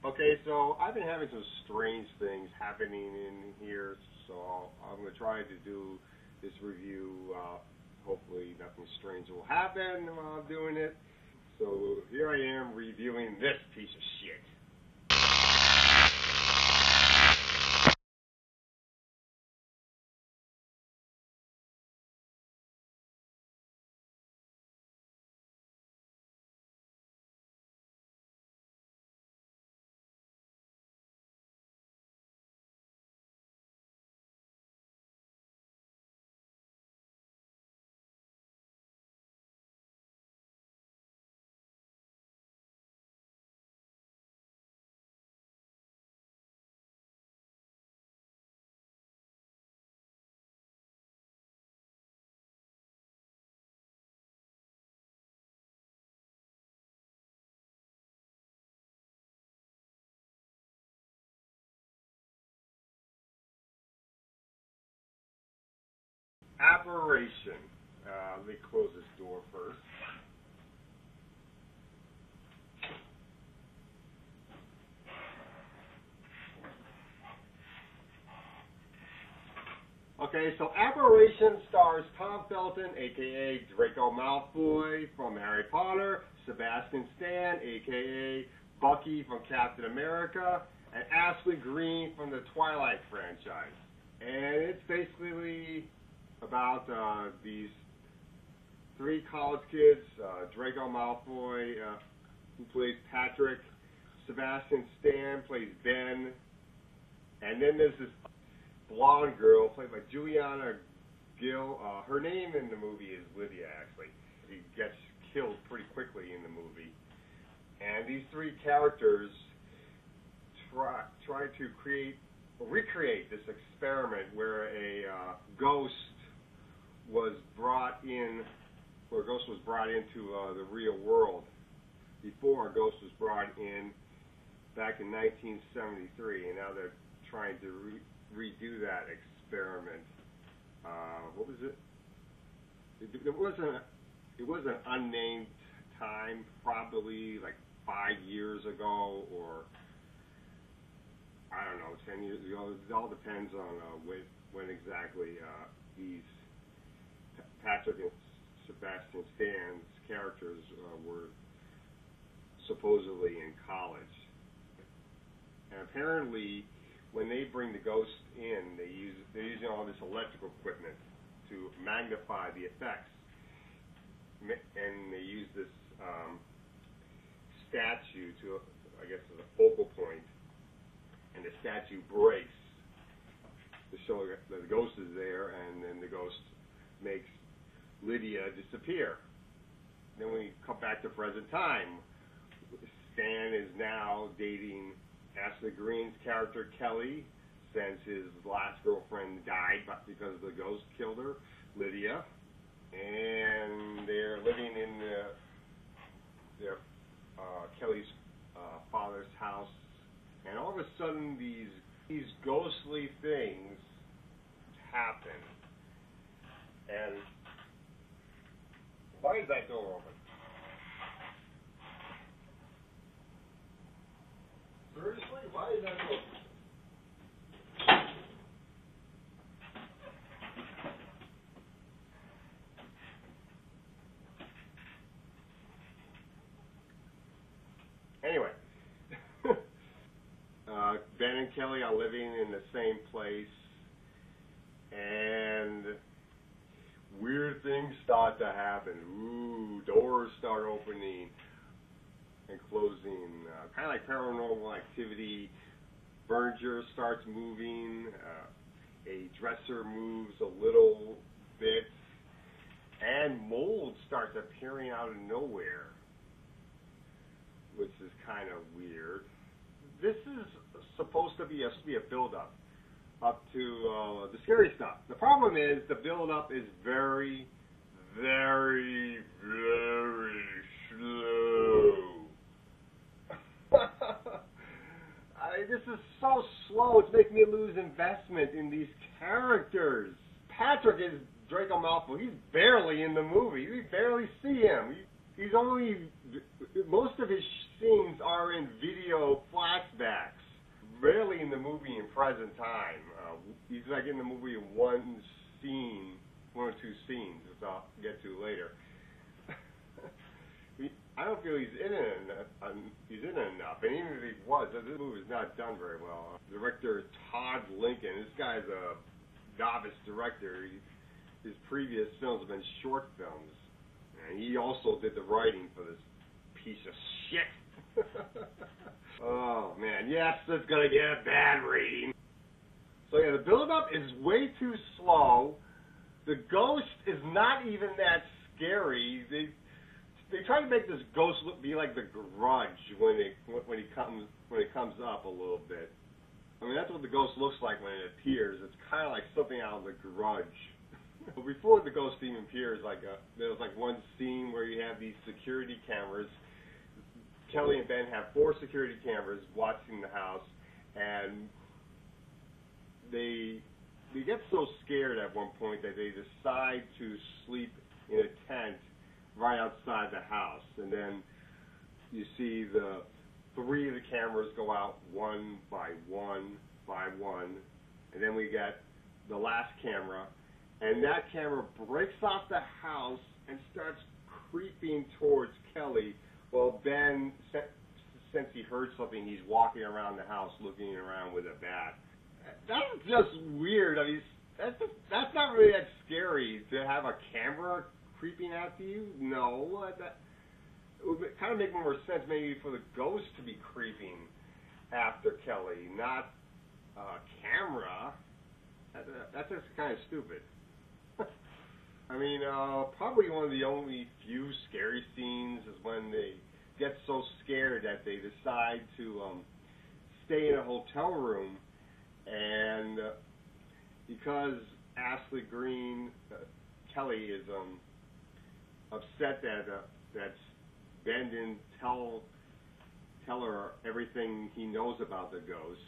Okay, so I've been having some strange things happening in here, so I'm going to try to do this review. Hopefully nothing strange will happen while I'm doing it. So here I am reviewing this piece of shit. Apparition. Let me close this door first. Okay, so Apparition stars Tom Felton, a.k.a. Draco Malfoy from Harry Potter, Sebastian Stan, a.k.a. Bucky from Captain America, and Ashley Greene from the Twilight franchise. And it's basically about these three college kids, Draco Malfoy, who plays Patrick, Sebastian Stan plays Ben, and then there's this blonde girl played by Juliana Gill. Her name in the movie is Lydia, actually. She gets killed pretty quickly in the movie. And these three characters try to recreate this experiment where a ghost was brought into the real world before a ghost was brought in back in 1973, and now they're trying to redo that experiment. What was it? It was an unnamed time, probably like 5 years ago, or I don't know, 10 years ago. It all depends on when exactly these Patrick and Sebastian Stan's characters were supposedly in college. And apparently, when they bring the ghost in, they're using all this electrical equipment to magnify the effects. And they use this statue to, I guess, as a focal point, and the statue breaks to show that the ghost is there, and then the ghost makes Lydia disappear. Then we come back to present time. Stan is now dating Ashley Greene's character Kelly, since his last girlfriend died because the ghost killed her, Lydia. And they're living in Kelly's father's house, and all of a sudden these ghostly things happen. And why is that door open? Seriously? Why is that open? Anyway, Ben and Kelly are living in the same place, and weird things start to happen. Ooh, doors start opening and closing, kind of like Paranormal Activity. Furniture starts moving, a dresser moves a little bit, and mold starts appearing out of nowhere, which is kind of weird. This is supposed to be a build-up up to the scary stuff. The problem is the build-up is very, very, very slow. This is so slow, it's making me lose investment in these characters. Patrick is Draco Malfoy. He's barely in the movie. We barely see him. He's only, most of his scenes are in video flashbacks. present time. He's like in the movie one or two scenes, which I'll get to later. I don't feel he's in it enough, and even if he was, this movie's not done very well. Director Todd Lincoln, this guy's a novice director. His previous films have been short films, and he also did the writing for this piece of shit. Oh man, yes, it's gonna get a bad rating. So yeah, the build-up is way too slow. The ghost is not even that scary. They try to make this ghost be like the Grudge when it comes up a little bit. I mean, that's what the ghost looks like when it appears. It's kind of like something out of the Grudge. But before the ghost even appears, there was one scene where you have these security cameras. Kelly and Ben have 4 security cameras watching the house, and they get so scared at one point that they decide to sleep in a tent right outside the house. And then you see the 3 of the cameras go out one by one by one, and then we get the last camera, and that camera breaks off the house and starts creeping towards Kelly. Well, Ben, since he heard something, he's walking around the house looking around with a bat. That's just weird. I mean, that's not really that scary to have a camera creeping after you. No, it would kind of make more sense maybe for the ghost to be creeping after Kelly, not a camera. That's just kind of stupid. I mean, probably one of the only few scary scenes is when they get so scared that they decide to stay in a hotel room, and because Ashley Greene, Kelly, is upset that Ben didn't tell her everything he knows about the ghost,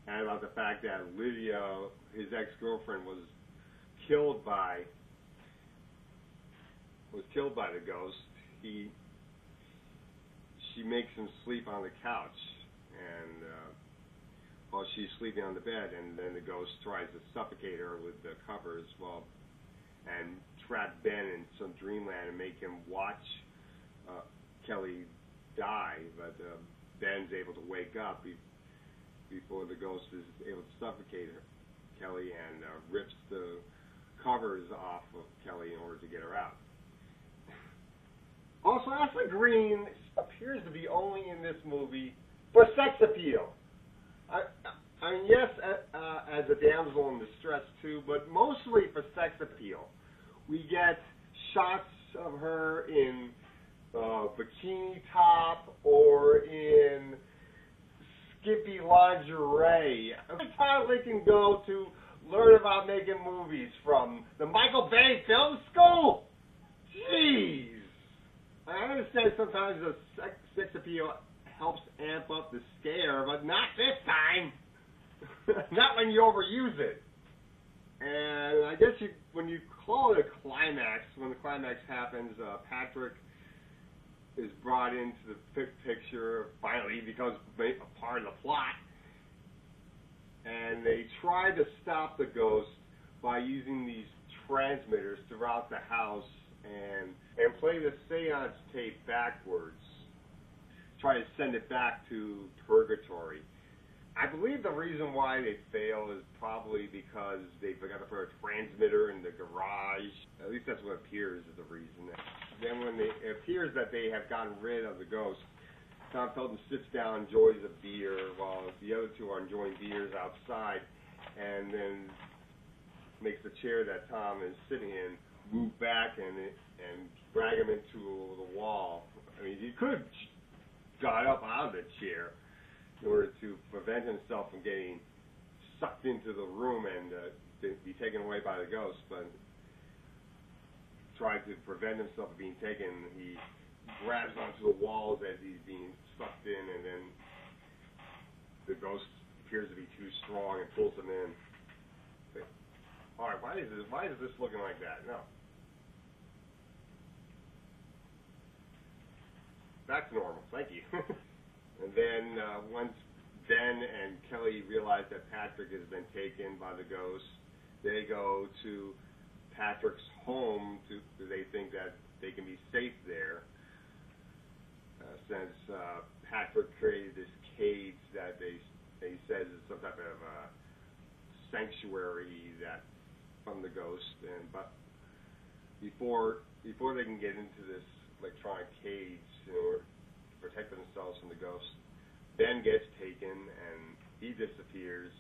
and about the fact that Lydia, his ex-girlfriend, was killed by the ghost. She makes him sleep on the couch, and while she's sleeping on the bed, and then the ghost tries to suffocate her with the covers, and trap Ben in some dreamland and make him watch Kelly die. But Ben's able to wake up before the ghost is able to suffocate Kelly, and rips the covers off of Kelly in order to get her out. Also, Ashley Greene appears to be only in this movie for sex appeal. I mean, yes, as a damsel in distress too, but mostly for sex appeal. We get shots of her in bikini top or in skimpy lingerie. Every time they can go to learn about making movies from the Michael Bay Film School. Jeez. I understand sometimes the sex appeal helps amp up the scare, but not this time. Not when you overuse it. And I guess when you call it a climax, when the climax happens, Patrick is brought into the picture. Finally, becomes a part of the plot. And they try to stop the ghost by using these transmitters throughout the house and play the seance tape backwards. Try to send it back to purgatory. I believe the reason why they fail is probably because they forgot to put a transmitter in the garage. At least that's what appears as the reason. Then when it appears that they have gotten rid of the ghost, Tom Felton sits down, enjoys a beer, while the other two are enjoying beers outside, and then makes the chair that Tom is sitting in move back and drag him into the wall. I mean, he could have got up out of the chair in order to prevent himself from getting sucked into the room and be taken away by the ghost, but tried to prevent himself from being taken. He grabs onto the walls as he's being sucked in, and then the ghost appears to be too strong and pulls him in. But, all right, why is this looking like that? No. Back to normal. Thank you. And then once Ben and Kelly realize that Patrick has been taken by the ghost. They go to Patrick's home because they think that they can be safe there. Since Patrick created this cage that they says is some type of sanctuary that from the ghost, but before they can get into this electronic cage in order to protect themselves from the ghost, Ben gets taken and he disappears,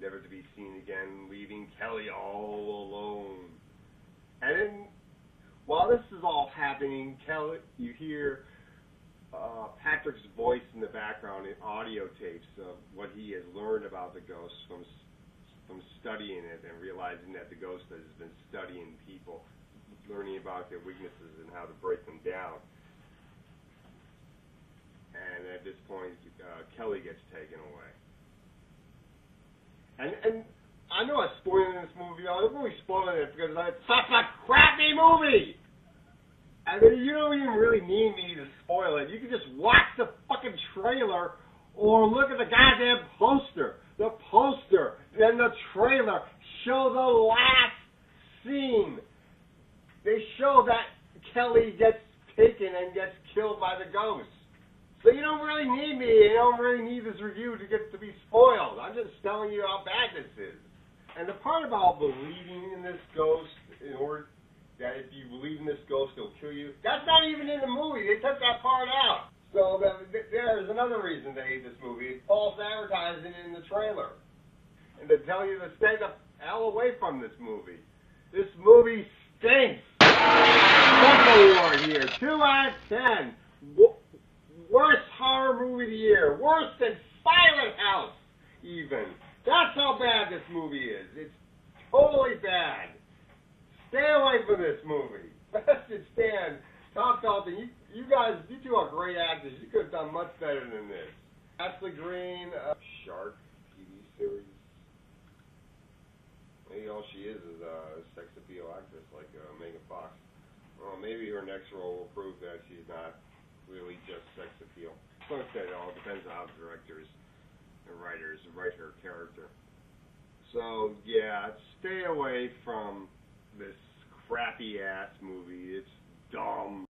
never to be seen again, leaving Kelly all alone. And then, while this is all happening, Kelly, you hear Patrick's voice in the background in audio tapes of what he has learned about the ghost from studying it and realizing that the ghost has been studying people, learning about their weaknesses and how to break them down. And at this point, Kelly gets taken away. And I know I'm spoiling this movie. I'm only spoiling it because it's such a crappy movie. I mean, you don't even really need me to spoil it. You can just watch the fucking trailer or look at the goddamn poster. The poster and the trailer show the last scene. They show that Kelly gets taken and gets killed by the ghost. So you don't really need me. You don't really need this review to get to be spoiled. I'm just telling you how bad this is. And the part about believing in this ghost, in order that if you believe in this ghost, it'll kill you, that's not even in the movie. They took that part out. So there's another reason they hate this movie. False advertising in the trailer. And to tell you to stay the hell away from this movie. This movie stinks. Buckle Award here, 2 out of 10. Worst horror movie of the year. Worse than Silent House, even. That's how bad this movie is. It's totally bad. Stay away from this movie. Sebastian Stan, Tom Felton, you guys, you two are great actors. You could have done much better than this. Ashley Greene, Shark TV series. Maybe all she is a sex appeal actress like Megan Fox. Well, maybe her next role will prove that she's not really just sex appeal. Like I said, it all depends on how the directors and writers write her character. So, yeah, stay away from this crappy-ass movie. It's dumb.